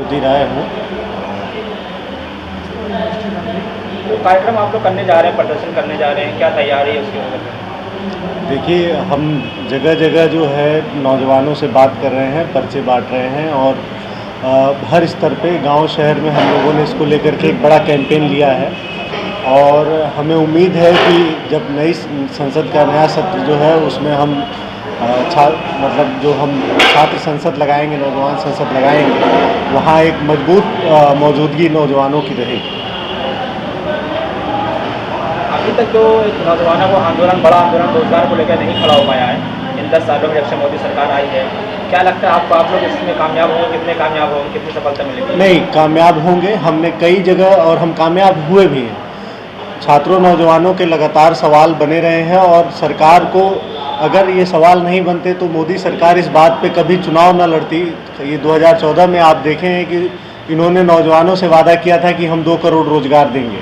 मोदी राय हूँ। तो कार्यक्रम आप लोग करने जा रहे हैं, प्रदर्शन करने जा रहे हैं, क्या तैयारी है उसकी वजह से? देखिए, हम जगह जगह जो है नौजवानों से बात कर रहे हैं, पर्चे बांट रहे हैं और हर स्तर पे गांव शहर में हम लोगों ने इसको लेकर के एक बड़ा कैंपेन लिया है और हमें उम्मीद है कि जब नई संसद का नया सत्र जो है उसमें हम जो हम छात्र संसद लगाएंगे, नौजवान संसद लगाएंगे, वहाँ एक मजबूत मौजूदगी नौजवानों की रहेगी। अभी तक जो नौजवानों को आंदोलन, बड़ा आंदोलन रोजगार को लेकर नहीं खड़ा हो पाया है इन 10 सालों में जब से मोदी सरकार आई है, क्या लगता है आपको, आप लोग इसमें कामयाब होंगे? कितने कामयाब होंगे, कितनी सफलता मिलेगी? नहीं, कामयाब होंगे। हमने कई जगह और हम कामयाब हुए भी हैं। छात्रों, नौजवानों के लगातार सवाल बने रहे हैं और सरकार को अगर ये सवाल नहीं बनते तो मोदी सरकार इस बात पे कभी चुनाव न लड़ती। ये 2014 में आप देखें हैं कि इन्होंने नौजवानों से वादा किया था कि हम 2 करोड़ रोजगार देंगे।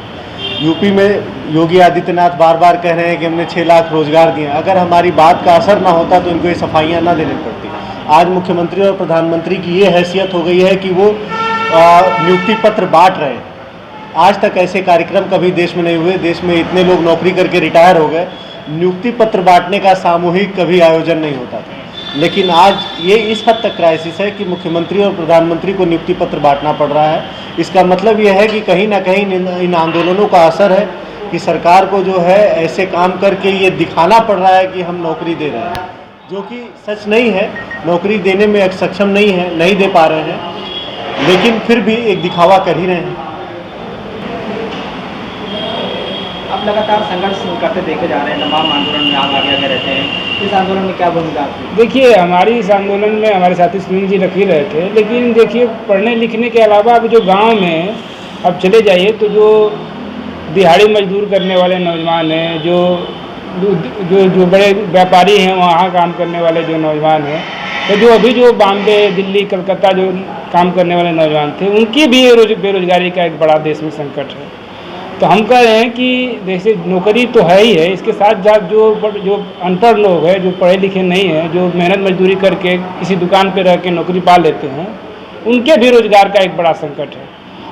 यूपी में योगी आदित्यनाथ बार बार कह रहे हैं कि हमने 6 लाख रोजगार दिए। अगर हमारी बात का असर ना होता तो इनको ये सफाइयाँ ना देनी पड़ती। आज मुख्यमंत्री और प्रधानमंत्री की ये हैसियत हो गई है कि वो नियुक्ति पत्र बांट रहे हैं। आज तक ऐसे कार्यक्रम कभी देश में नहीं हुए। देश में इतने लोग नौकरी करके रिटायर हो गए, नियुक्ति पत्र बांटने का सामूहिक कभी आयोजन नहीं होता था। लेकिन आज ये इस हद तक क्राइसिस है कि मुख्यमंत्री और प्रधानमंत्री को नियुक्ति पत्र बांटना पड़ रहा है। इसका मतलब ये है कि कहीं ना कहीं इन आंदोलनों का असर है कि सरकार को जो है ऐसे काम करके ये दिखाना पड़ रहा है कि हम नौकरी दे रहे हैं, जो कि सच नहीं है। नौकरी देने में सक्षम नहीं है, नहीं दे पा रहे हैं, लेकिन फिर भी एक दिखावा कर ही रहे हैं। आप लगातार संघर्ष करते देखे जा रहे हैं, तमाम आंदोलन में आप आगे रहते हैं। इस आंदोलन में क्या भूमिका आपकी? देखिए, हमारी इस आंदोलन में हमारे साथी सुनील जी रख ही रहे थे, लेकिन देखिए पढ़ने लिखने के अलावा अब जो गांव में अब चले जाइए तो जो दिहाड़ी मजदूर करने वाले नौजवान हैं, जो बड़े व्यापारी हैं, वहाँ काम करने वाले जो नौजवान हैं, तो जो अभी जो बॉम्बे, दिल्ली, कलकत्ता जो काम करने वाले नौजवान थे, उनकी भी बेरोजगारी का एक बड़ा देश में संकट है। तो हम कह रहे हैं कि जैसे नौकरी तो है ही है, इसके साथ साथ जो अनपढ़ लोग हैं, जो पढ़े लिखे नहीं हैं, जो मेहनत मजदूरी करके किसी दुकान पर रह के नौकरी पा लेते हैं, उनके भी रोजगार का एक बड़ा संकट है।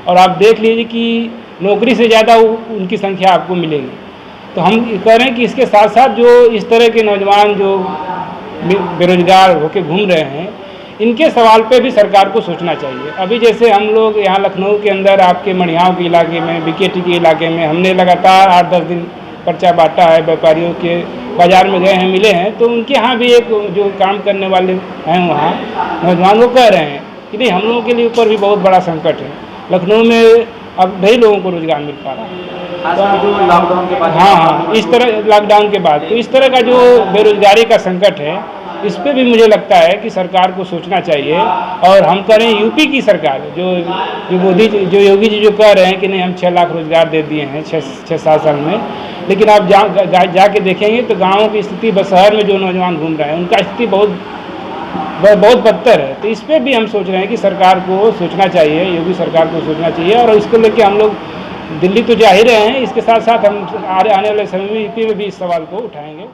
और आप देख लीजिए कि नौकरी से ज़्यादा उनकी संख्या आपको मिलेगी। तो हम कह रहे हैं कि इसके साथ साथ जो इस तरह के नौजवान जो बेरोजगार होकर घूम रहे हैं, इनके सवाल पे भी सरकार को सोचना चाहिए। अभी जैसे हम लोग यहाँ लखनऊ के अंदर आपके मढ़ियाव के इलाके में, बीकेटी के इलाके में हमने लगातार 8-10 दिन पर्चा बांटा है। व्यापारियों के बाज़ार में गए हैं, मिले हैं, तो उनके यहाँ भी एक जो काम करने वाले हैं वहाँ नौजवान, वो कह रहे हैं कि नहीं, हम लोगों के लिए ऊपर भी बहुत बड़ा संकट है। लखनऊ में अब वही लोगों को रोजगार मिल पा रहा है जो लॉकडाउन के बाद। हाँ, इस तरह लॉकडाउन के बाद तो इस तरह का जो बेरोजगारी का संकट है, इस पे भी मुझे लगता है कि सरकार को सोचना चाहिए। और हम करें यूपी की सरकार, जो मोदी, जो योगी जी जो कह रहे हैं कि नहीं हम 6 लाख रोजगार दे दिए हैं 6-7 साल में, लेकिन आप जाके देखेंगे तो गाँव की स्थिति, बस शहर में जो नौजवान घूम रहे हैं उनका स्थिति बहुत बदतर है। तो इस पर भी हम सोच रहे हैं कि सरकार को सोचना चाहिए, योगी सरकार को सोचना चाहिए। और इसको लेके हम लोग दिल्ली तो जा ही रहे हैं, इसके साथ साथ हम आने वाले समय में यूपी में भी इस सवाल को उठाएंगे।